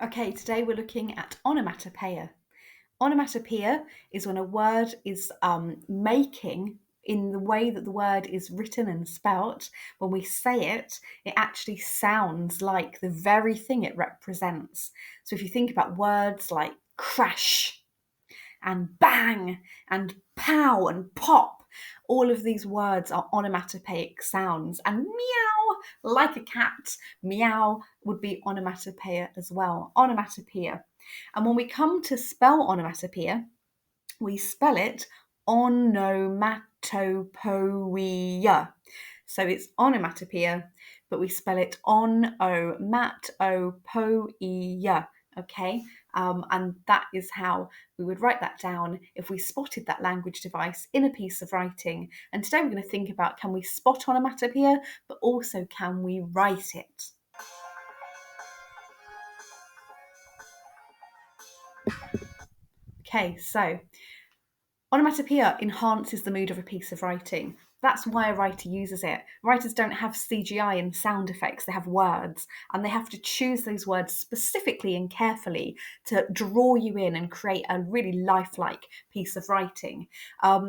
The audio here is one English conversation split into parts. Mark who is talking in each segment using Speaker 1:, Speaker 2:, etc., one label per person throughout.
Speaker 1: Okay, today we're looking at onomatopoeia. Onomatopoeia is when a word is making in the way that the word is written and spelt. When we say it, it actually sounds like the very thing it represents. So if you think about words like crash and bang and pow and pop, all of these words are onomatopoeic sounds. And meow, like a cat, meow would be onomatopoeia as well. Onomatopoeia. And when we come to spell onomatopoeia, we spell it onomatopoeia. So it's onomatopoeia, but we spell it onomatopoeia. Okay, and that is how we would write that down if we spotted that language device in a piece of writing. And today we're going to think about, can we spot onomatopoeia, but also can we write it? Okay, so onomatopoeia enhances the mood of a piece of writing. That's why a writer uses it. Writers don't have CGI and sound effects, they have words, and they have to choose those words specifically and carefully to draw you in and create a really lifelike piece of writing,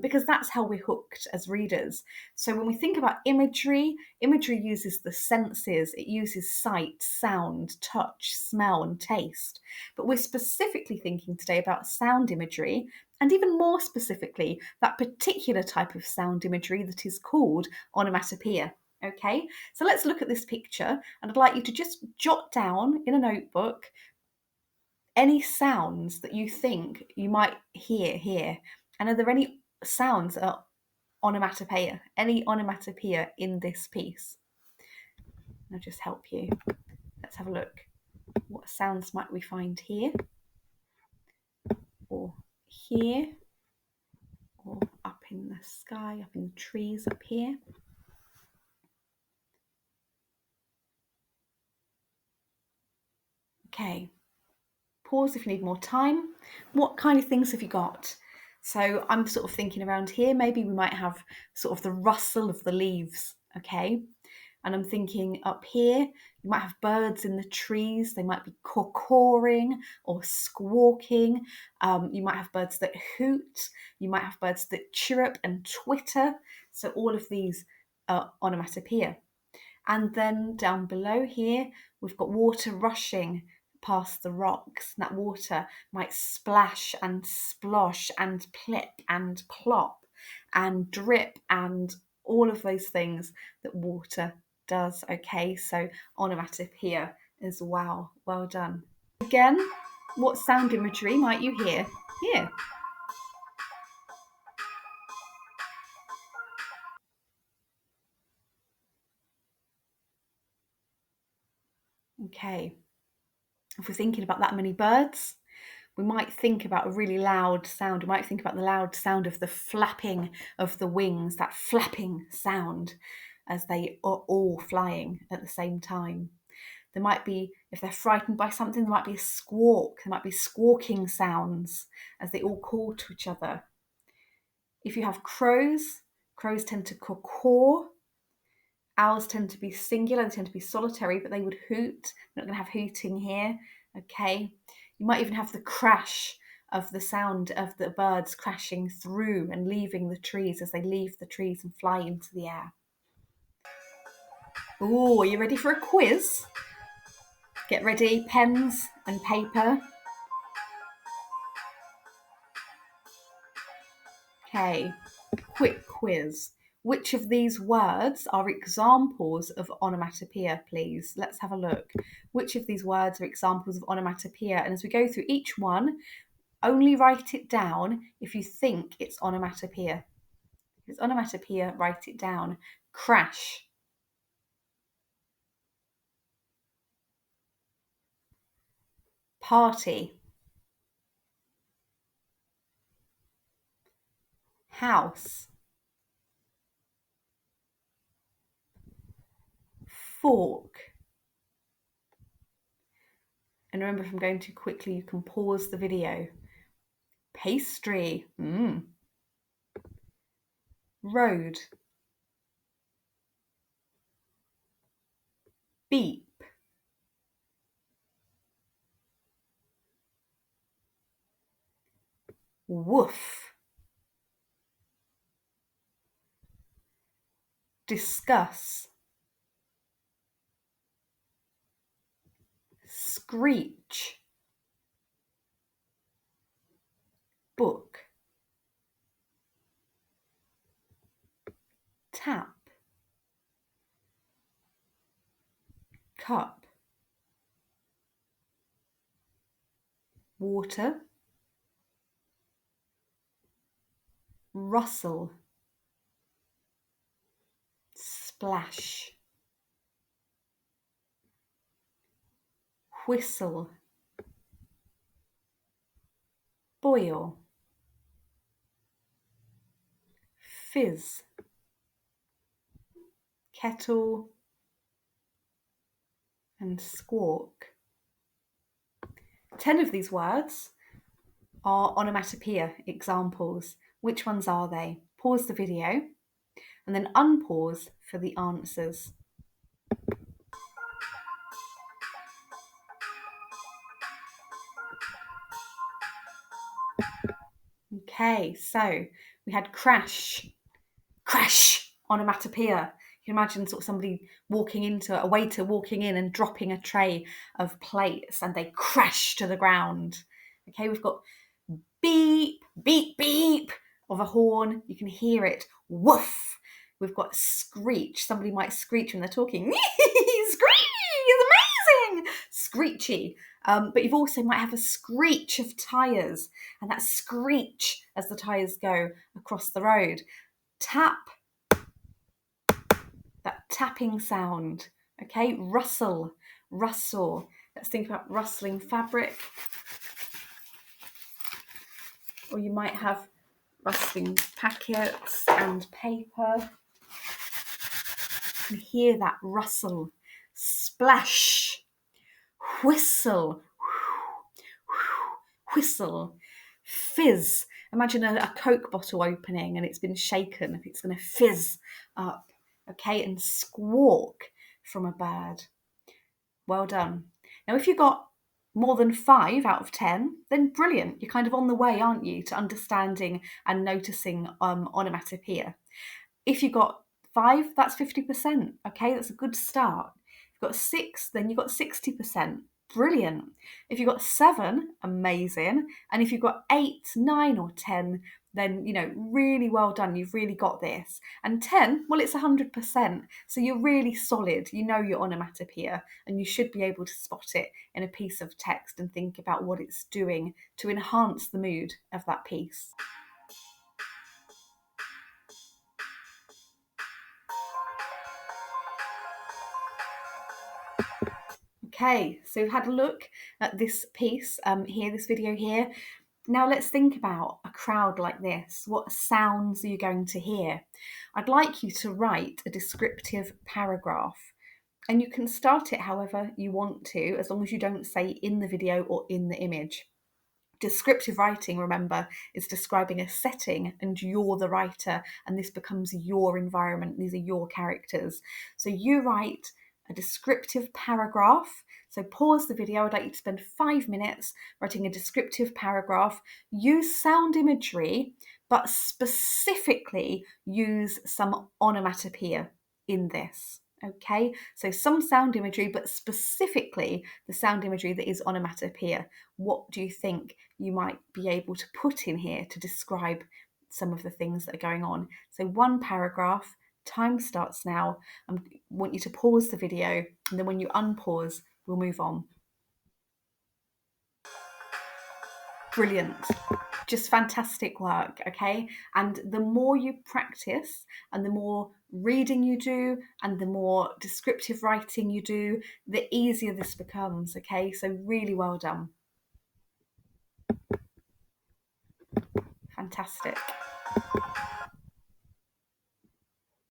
Speaker 1: because that's how we're hooked as readers. So when we think about imagery, imagery uses the senses. It uses sight, sound, touch, smell, and taste. But we're specifically thinking today about sound imagery, and even more specifically, that particular type of sound imagery that is called onomatopoeia. Okay, so let's look at this picture, and I'd like you to just jot down in a notebook any sounds that you think you might hear here. And are there any sounds that are onomatopoeia? Any onomatopoeia in this piece? I'll just help you. Let's have a look. What sounds might we find here? Or here? Or up in the sky, up in the trees up here. Okay, pause if you need more time. What kind of things have you got? So I'm sort of thinking around here, maybe we might have sort of the rustle of the leaves, okay? And I'm thinking up here, you might have birds in the trees. They might be caw-cawing or squawking. You might have birds that hoot. You might have birds that chirrup and twitter. So all of these are onomatopoeia. And then down below here, we've got water rushing past the rocks. And that water might splash and splosh and plip and plop and drip and all of those things that water does. Okay, so onomatopoeia as well. Well done. Again, what sound imagery might you hear here? Okay, if we're thinking about that many birds, we might think about a really loud sound. We might think about the loud sound of the flapping of the wings, that flapping sound as they are all flying at the same time. There might be, if they're frightened by something, there might be a squawk. There might be squawking sounds as they all call to each other. If you have crows, crows tend to caw. Owls tend to be singular, they tend to be solitary, but they would hoot. We're not going to have hooting here, okay? You might even have the crash of the sound of the birds crashing through and leaving the trees as they leave the trees and fly into the air. Oh, are you ready for a quiz? Get ready, pens and paper. Okay, quick quiz. Which of these words are examples of onomatopoeia, please? Let's have a look. Which of these words are examples of onomatopoeia? And as we go through each one, only write it down if you think it's onomatopoeia. If it's onomatopoeia, write it down. Crash. Party. House. Fork. And remember, if I'm going too quickly, you can pause the video. Pastry. Road. Beep. woof, discuss, screech, book, tap, cup, water, rustle, splash, whistle, boil, fizz, kettle, and squawk. 10 of these words are onomatopoeia examples. Which ones are they? Pause the video and then unpause for the answers. Okay, so we had crash, onomatopoeia. You can imagine sort of somebody walking into a waiter walking in and dropping a tray of plates and they crash to the ground. Okay, we've got beep, beep, beep of a horn. You can hear it. Woof. We've got screech. Somebody might screech when they're talking. Screech is amazing. Screechy. But you've also might have a screech of tyres, and that screech as the tyres go across the road. Tap. That tapping sound. Okay, rustle, rustle. Let's think about rustling fabric. Or you might have rustling packets and paper. You can hear that rustle. Splash, whistle, whistle, fizz. Imagine a Coke bottle opening and it's been shaken. It's going to fizz up. Okay, and squawk from a bird. Well done. Now, if you got more than 5 out of 10, then brilliant. You're kind of on the way, aren't you, to understanding and noticing onomatopoeia. If you got 5, that's 50%. Okay, that's a good start. If you've got 6, then you've got 60%. Brilliant. If you've got 7, amazing. And if you've got 8, 9, or 10, then, really well done. You've really got this. And 10, well, it's 100%. So you're really solid. You know your onomatopoeia, and you should be able to spot it in a piece of text and think about what it's doing to enhance the mood of that piece. Okay, so we've had a look at this piece here, this video here. Now let's think about a crowd like this. What sounds are you going to hear? I'd like you to write a descriptive paragraph, and you can start it however you want to, as long as you don't say in the video or in the image. Descriptive writing, remember, is describing a setting and you're the writer, and this becomes your environment. These are your characters. So you write a descriptive paragraph. So pause the video. I'd like you to spend 5 minutes writing a descriptive paragraph. Use sound imagery, but specifically use some onomatopoeia in this. Okay, so some sound imagery, but specifically the sound imagery that is onomatopoeia. What do you think you might be able to put in here to describe some of the things that are going on? So 1 paragraph, time starts now. I want you to pause the video, and then when you unpause, we'll move on. Brilliant. Just fantastic work, okay? And the more you practice and the more reading you do and the more descriptive writing you do, the easier this becomes, okay? So really well done. Fantastic.